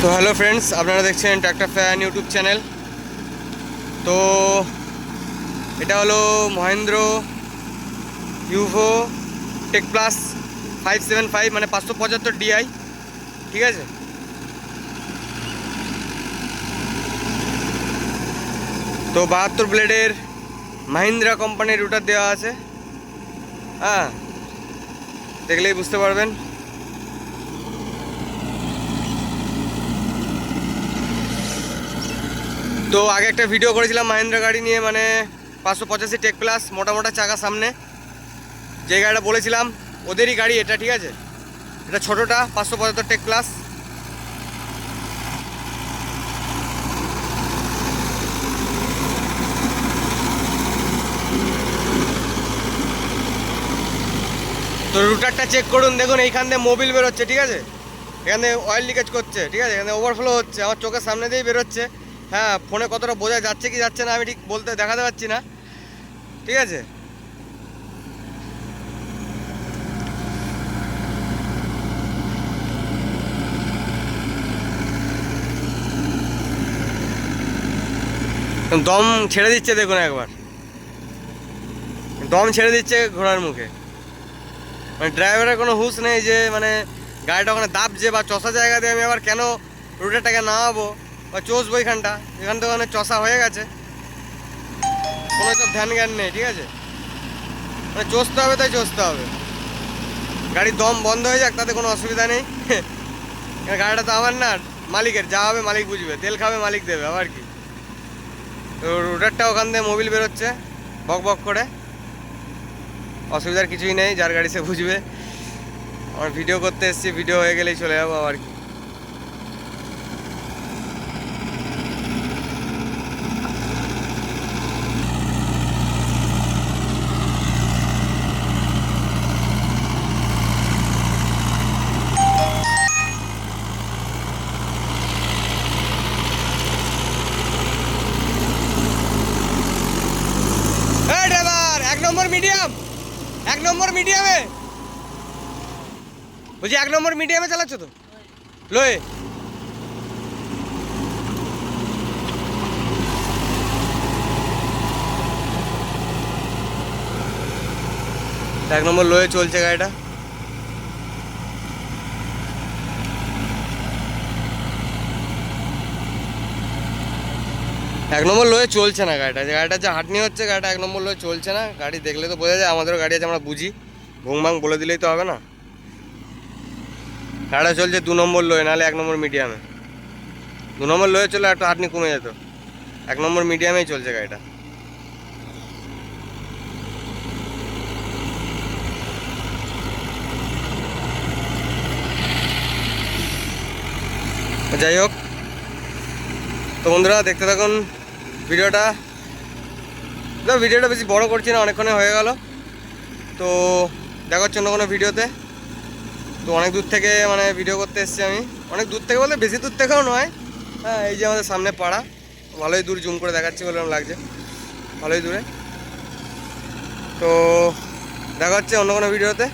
তো hello friends, আপনারা দেখছেন ট্র্যাক্টর ফ্যান ইউটিউব চ্যানেল। তো এটা হলো মহেন্দ্র ইউভো টেক প্লাস 575, মানে 575 DI, ঠিক আছে। তো 72 ব্লেডের মাহিন্দ্রা কোম্পানির রুটার দেওয়া আছে, হ্যাঁ, দেখলেই বুঝতে পারবেন। তো আগে একটা ভিডিও করেছিলাম মাহিন্দ্রা গাড়ি নিয়ে, মানে 585 টেক প্লাস, মোটা মোটা চাকা সামনে, যে গাড়িটা বলেছিলাম ওদেরই গাড়ি এটা, ঠিক আছে। এটা ছোটোটা 575 টেক প্লাস। তো রুটারটা চেক করুন, দেখুন এইখান দিয়ে মোবিল বেরোচ্ছে, ঠিক আছে। এখানে অয়েল লিকেজ করছে, ঠিক আছে, এখানে ওভারফ্লো হচ্ছে, আমার চোখের সামনে দিয়েই বেরোচ্ছে। হ্যাঁ, ফোনে কতটা বোঝা যাচ্ছে কি যাচ্ছে না আমি ঠিক দেখাতে পারছি না, ঠিক আছে। দম ছেড়ে দিচ্ছে, দেখুন একবার দম ছেড়ে দিচ্ছে ঘোড়ার মুখে। মানে ড্রাইভারের কোনো হুঁশ নেই যে মানে গাড়িটা ওখানে দাবছে বা চষা জায়গা দিয়ে আমি আবার কেন রুটারটাকে নামাবো বা চষবো। এখান থেকে ওখানে চষা হয়ে গেছে, কোনো সব ধ্যান জ্ঞান নেই, ঠিক আছে। মানে চষতে হবে তাই চষতে হবে, গাড়ির দম বন্ধ হয়ে যাক তাতে কোনো অসুবিধা নেই। গাড়িটা তো আমার না, মালিকের, যা হবে মালিক বুঝবে, তেল খাবে মালিক দেবে, আবার কি। তো রুটারটা ওখান দিয়ে মোবিল বেরোচ্ছে বক বক করে, অসুবিধার কিছুই নেই, যার গাড়ি সে বুঝবে। আমার ভিডিও করতে এসেছি, ভিডিও হয়ে গেলেই চলে যাবো আবার কি। ড্রাইভার, 1 নম্বর মিডিয়াম, 1 নম্বর মিডিয়ামে বলছি, 1 নম্বর মিডিয়ামে চালাচ্ছ তো লোয়ে। 1 নম্বর লোয়ে চলছে গাড়িটা। এক নম্বর লোয়ে চলছে না গাড়িটা, যে গাড়িটা যে হাঁটনি হচ্ছে, গাড়িটা 1 নম্বর লোয়ে চলছে না। গাড়ি দেখলে তো বোঝা যায়, আমাদেরও গাড়ি আছে, আমরা বুঝি, ঘুম ভাঙ বলে দিলেই তো হবে না। গাড়িটা চলছে 2 নম্বর লোয়ে, নাহলে 1 নম্বর মিডিয়ামে। 2 নম্বর লোয়ে চলে একটু হাঁটনি কমে যেত, 1 নম্বর মিডিয়ামেই চলছে গাড়িটা। যাই হোক, তো বন্ধুরা দেখতে থাকুন ভিডিওটা। ভিডিওটা বেশি বড় করছি না, অনেকক্ষণে হয়ে গেল। তো দেখা হচ্ছে অন্য কোনো ভিডিওতে। তো অনেক দূর থেকে মানে ভিডিও করতে এসেছি আমি, অনেক দূর থেকে বলতে বেশি দূর থেকেও নয়। হ্যাঁ, এই যে আমাদের সামনে পাড়া, ভালোই দূর, জুম করে দেখাচ্ছি বললাম, লাগছে ভালোই দূরে। তো দেখা হচ্ছে অন্য কোনো ভিডিওতে।